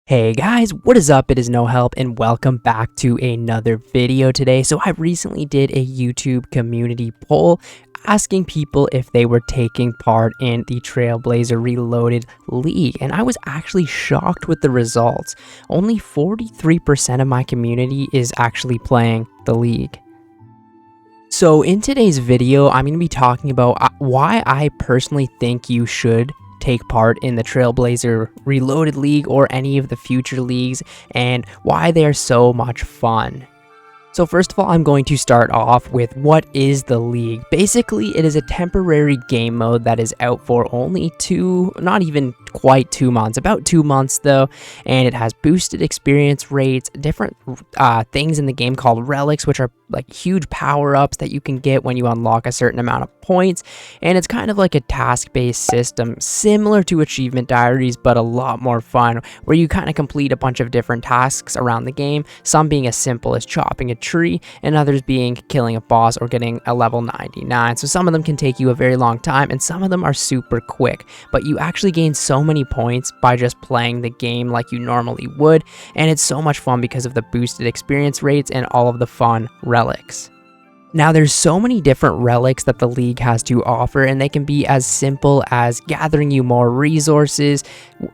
Hey guys, what is up? It is No Help and welcome back to another video today. So I recently did a YouTube community poll asking people if they were taking part in the Trailblazer Reloaded League, and I was actually shocked with the results. Only 43% of my community is actually playing the league. So in today's video, I'm going to be talking about why I personally think you should take part in the Trailblazer Reloaded League or any of the future leagues and why they are so much fun. So first of all, I'm going to start off with what is the league. Basically, it is a temporary game mode that is out for only not even quite 2 months, about 2 months though, and it has boosted experience rates, different things in the game called relics, which are like huge power-ups that you can get when you unlock a certain amount of points, and it's kind of like a task-based system similar to achievement diaries, but a lot more fun, where you kind of complete a bunch of different tasks around the game, some being as simple as chopping a tree and others being killing a boss or getting a level 99. So some of them can take you a very long time and some of them are super quick, but you actually gain so many points by just playing the game like you normally would, and it's so much fun because of the boosted experience rates and all of the fun relics. Now there's so many different relics that the league has to offer, and they can be as simple as gathering you more resources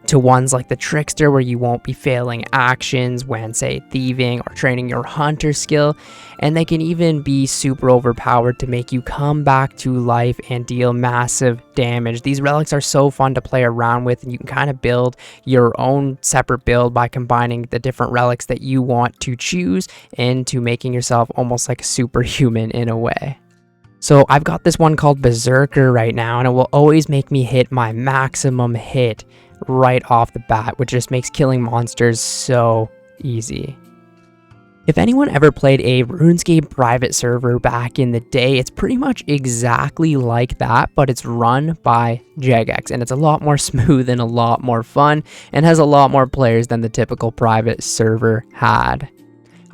to ones like the Trickster, where you won't be failing actions when, say, thieving or training your hunter skill, and they can even be super overpowered to make you come back to life and deal massive damage. These relics are so fun to play around with, and you can kind of build your own separate build by combining the different relics that you want to choose into making yourself almost like a superhuman in a way. So I've got this one called Berserker right now, and it will always make me hit my maximum hit right off the bat, which just makes killing monsters so easy. If anyone ever played a Runescape private server back in the day, it's pretty much exactly like that, but it's run by Jagex, and it's a lot more smooth and a lot more fun, and has a lot more players than the typical private server had.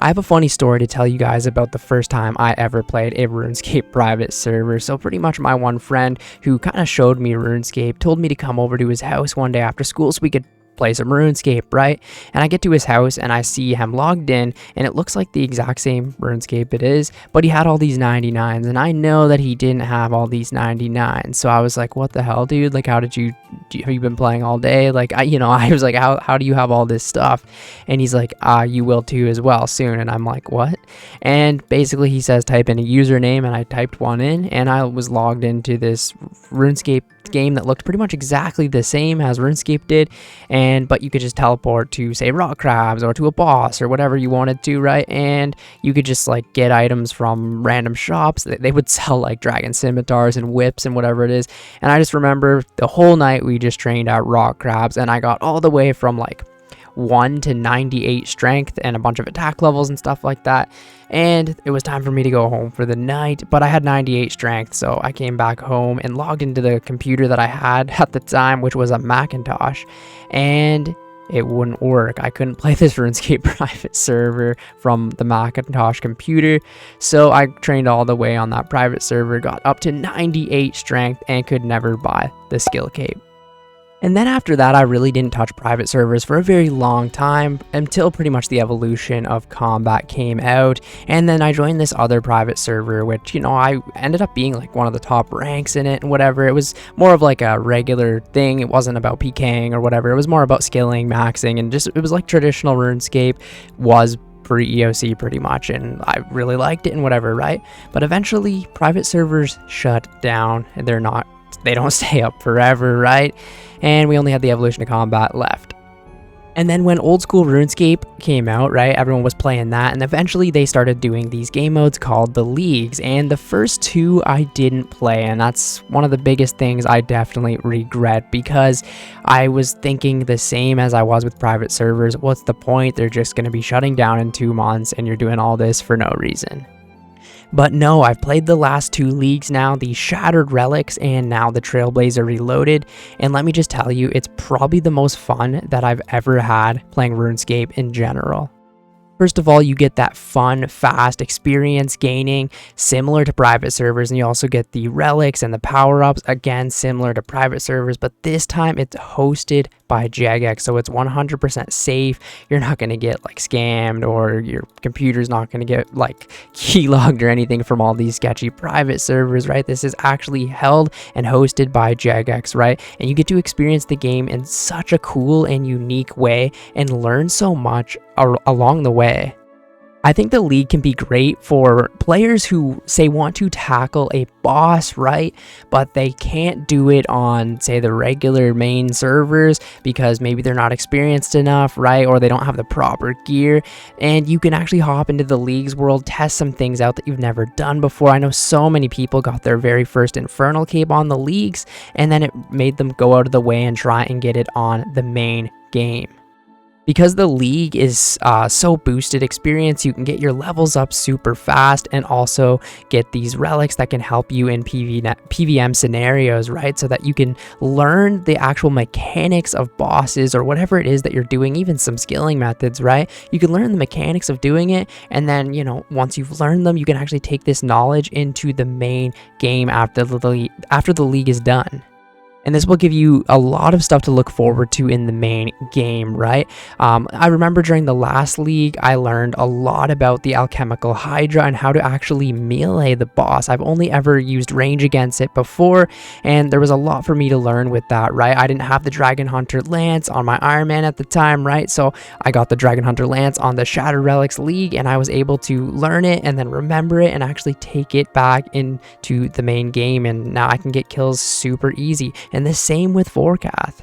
I have a funny story to tell you guys about the first time I ever played a RuneScape private server. So pretty much my one friend who kind of showed me RuneScape told me to come over to his house one day after school so we could play some RuneScape, right? And I get to his house and I see him logged in, and it looks like the exact same RuneScape it is, but he had all these 99s, and I know that he didn't have all these 99s. So I was like, what the hell, dude? Like, have you been playing all day? Like, I was like, how do you have all this stuff? And he's like, you will too as well soon. And I'm like, what? And basically he says type in a username, and I typed one in, and I was logged into this RuneScape game that looked pretty much exactly the same as RuneScape did, but you could just teleport to, say, rock crabs or to a boss or whatever you wanted to, right? And you could just like get items from random shops. They would sell like dragon scimitars and whips and whatever it is. And I just remember the whole night we just trained at rock crabs, and I got all the way from like 1 to 98 strength and a bunch of attack levels and stuff like that, and it was time for me to go home for the night, but I had 98 strength, so I came back home and logged into the computer that I had at the time, which was a Macintosh, and it wouldn't work. I couldn't play this RuneScape private server from the Macintosh computer, so I trained all the way on that private server, got up to 98 strength, and could never buy the skill cape. And then after that, I really didn't touch private servers for a very long time, until pretty much the evolution of combat came out. And then I joined this other private server, which, I ended up being like one of the top ranks in it and whatever. It was more of like a regular thing. It wasn't about PKing or whatever. It was more about skilling, maxing, and just, it was like traditional RuneScape was pre-EOC pretty much, and I really liked it and whatever, right? But eventually private servers shut down, and they don't stay up forever, right? And we only had the evolution of combat left. And then when old school RuneScape came out, right, everyone was playing that, and eventually they started doing these game modes called the leagues, and the first two I didn't play, and that's one of the biggest things I definitely regret, because I was thinking the same as I was with private servers. What's the point? They're just going to be shutting down in 2 months, and you're doing all this for no reason. But no, I've played the last 2 leagues now, the Shattered Relics and now the Trailblazer Reloaded, and let me just tell you, it's probably the most fun that I've ever had playing RuneScape in general. First of all, you get that fun, fast experience gaining, similar to private servers, and you also get the relics and the power-ups, again, similar to private servers, but this time it's hosted by Jagex, so it's 100% safe. You're not going to get like scammed, or your computer's not going to get like keylogged or anything from all these sketchy private servers, right? This is actually held and hosted by Jagex, right? And you get to experience the game in such a cool and unique way and learn so much along the way. I think the league can be great for players who, say, want to tackle a boss, right? But they can't do it on, say, the regular main servers because maybe they're not experienced enough, right? Or they don't have the proper gear. And you can actually hop into the league's world, test some things out that you've never done before. I know so many people got their very first Infernal Cape on the leagues, and then it made them go out of the way and try and get it on the main game. Because the league is so boosted experience, you can get your levels up super fast and also get these relics that can help you in PVM scenarios, right? So that you can learn the actual mechanics of bosses or whatever it is that you're doing, even some skilling methods, right? You can learn the mechanics of doing it, and then, you know, once you've learned them, you can actually take this knowledge into the main game after the league is done. And this will give you a lot of stuff to look forward to in the main game, right? I remember during the last league, I learned a lot about the Alchemical Hydra and how to actually melee the boss. I've only ever used range against it before, and there was a lot for me to learn with that, right? I didn't have the Dragon Hunter Lance on my Ironman at the time, right? So I got the Dragon Hunter Lance on the Shattered Relics League, and I was able to learn it and then remember it and actually take it back into the main game, and now I can get kills super easy. And the same with Vorkath.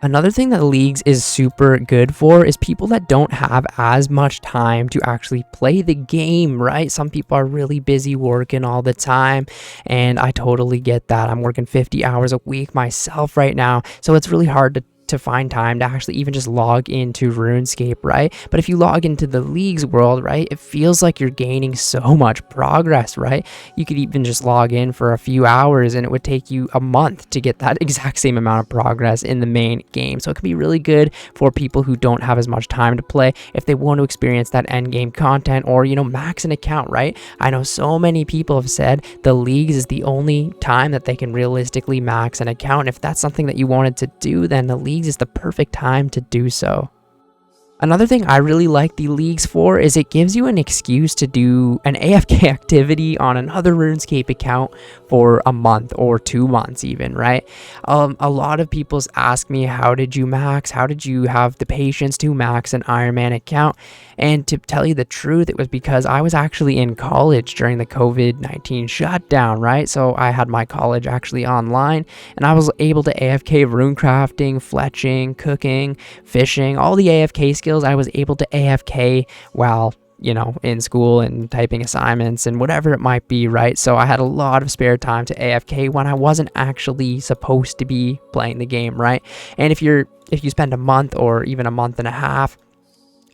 Another thing that leagues is super good for is people that don't have as much time to actually play the game, right? Some people are really busy working all the time, and I totally get that. I'm working 50 hours a week myself right now, so it's really hard to find time to actually even just log into RuneScape, right? But if you log into the league's world, right, it feels like you're gaining so much progress, right? You could even just log in for a few hours and it would take you a month to get that exact same amount of progress in the main game. So it can be really good for people who don't have as much time to play if they want to experience that end game content, or, you know, max an account, right? I know so many people have said the leagues is the only time that they can realistically max an account. And if that's something that you wanted to do, then the league is the perfect time to do so. Another thing I really like the leagues for is it gives you an excuse to do an AFK activity on another RuneScape account for a month or 2 months even, right? A lot of people ask me, how did you max? How did you have the patience to max an Ironman account? And to tell you the truth, it was because I was actually in college during the COVID-19 shutdown, right? So I had my college actually online, and I was able to AFK runecrafting, fletching, cooking, fishing, all the AFK skills I was able to AFK while, you know, in school and typing assignments and whatever it might be, right? So I had a lot of spare time to AFK when I wasn't actually supposed to be playing the game, right? And if you spend a month or even a month and a half,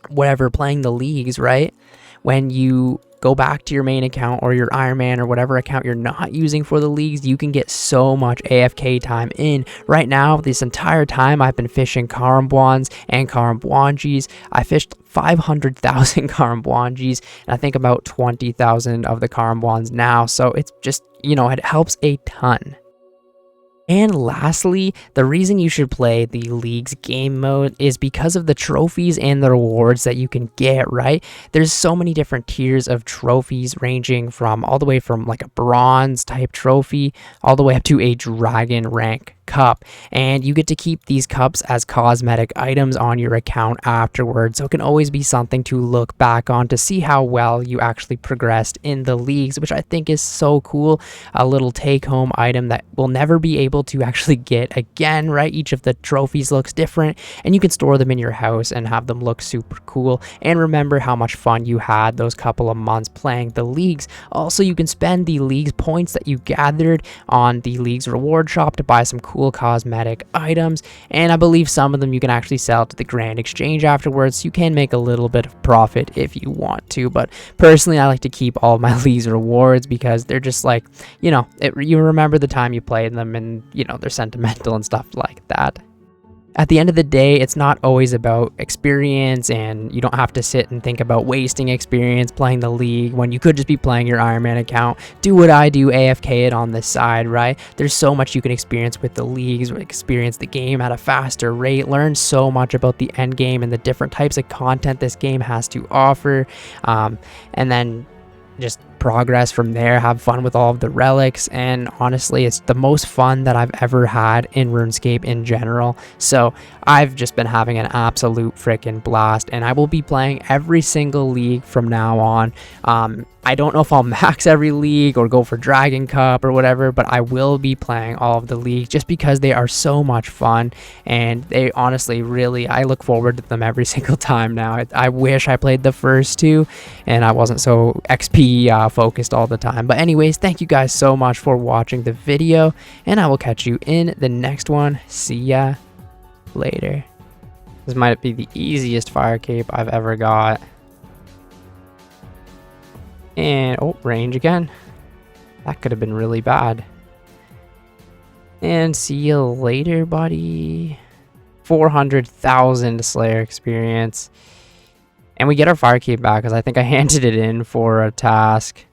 whatever, playing the leagues, right, when you go back to your main account or your Ironman or whatever account you're not using for the leagues, you can get so much AFK time in. Right now, this entire time, I've been fishing Karambwans and Karambwanjis. I fished 500,000 Karambwanjis, and I think about 20,000 of the Karambwans now. So it's just, you know, it helps a ton. And lastly, the reason you should play the league's game mode is because of the trophies and the rewards that you can get, right? There's so many different tiers of trophies, ranging from all the way from like a bronze type trophy all the way up to a dragon rank cup, and you get to keep these cups as cosmetic items on your account afterwards, so it can always be something to look back on to see how well you actually progressed in the leagues, which I think is so cool. A little take-home item that we'll never be able to actually get again, right? Each of the trophies looks different, and you can store them in your house and have them look super cool, and remember how much fun you had those couple of months playing the leagues. Also, you can spend the leagues points that you gathered on the league's reward shop to buy some cool cosmetic items, and I believe some of them you can actually sell to the Grand Exchange afterwards, so you can make a little bit of profit if you want to. But personally, I like to keep all my leagues rewards because they're just like, you know, you remember the time you played them, and, you know, they're sentimental and stuff like that. at the end of the day, it's not always about experience, and you don't have to sit and think about wasting experience playing the league when you could just be playing your Ironman account. Do what I do, AFK it on the side, right? There's so much you can experience with the leagues, experience the game at a faster rate, learn so much about the end game and the different types of content this game has to offer, and then just progress from there, have fun with all of the relics, and honestly, it's the most fun that I've ever had in RuneScape in general. So I've just been having an absolute freaking blast, and I will be playing every single league from now on. I don't know if I'll max every league or go for Dragon Cup or whatever, but I will be playing all of the leagues just because they are so much fun, and they honestly really, I look forward to them every single time now. I wish I played the first two and I wasn't so XP focused all the time. But anyways, thank you guys so much for watching the video, and I will catch you in the next one. See ya later. This might be the easiest fire cape I've ever got. And, oh, range again. That could have been really bad. And see you later, buddy. 400,000 Slayer experience. And we get our fire cape back because I think I handed it in for a task.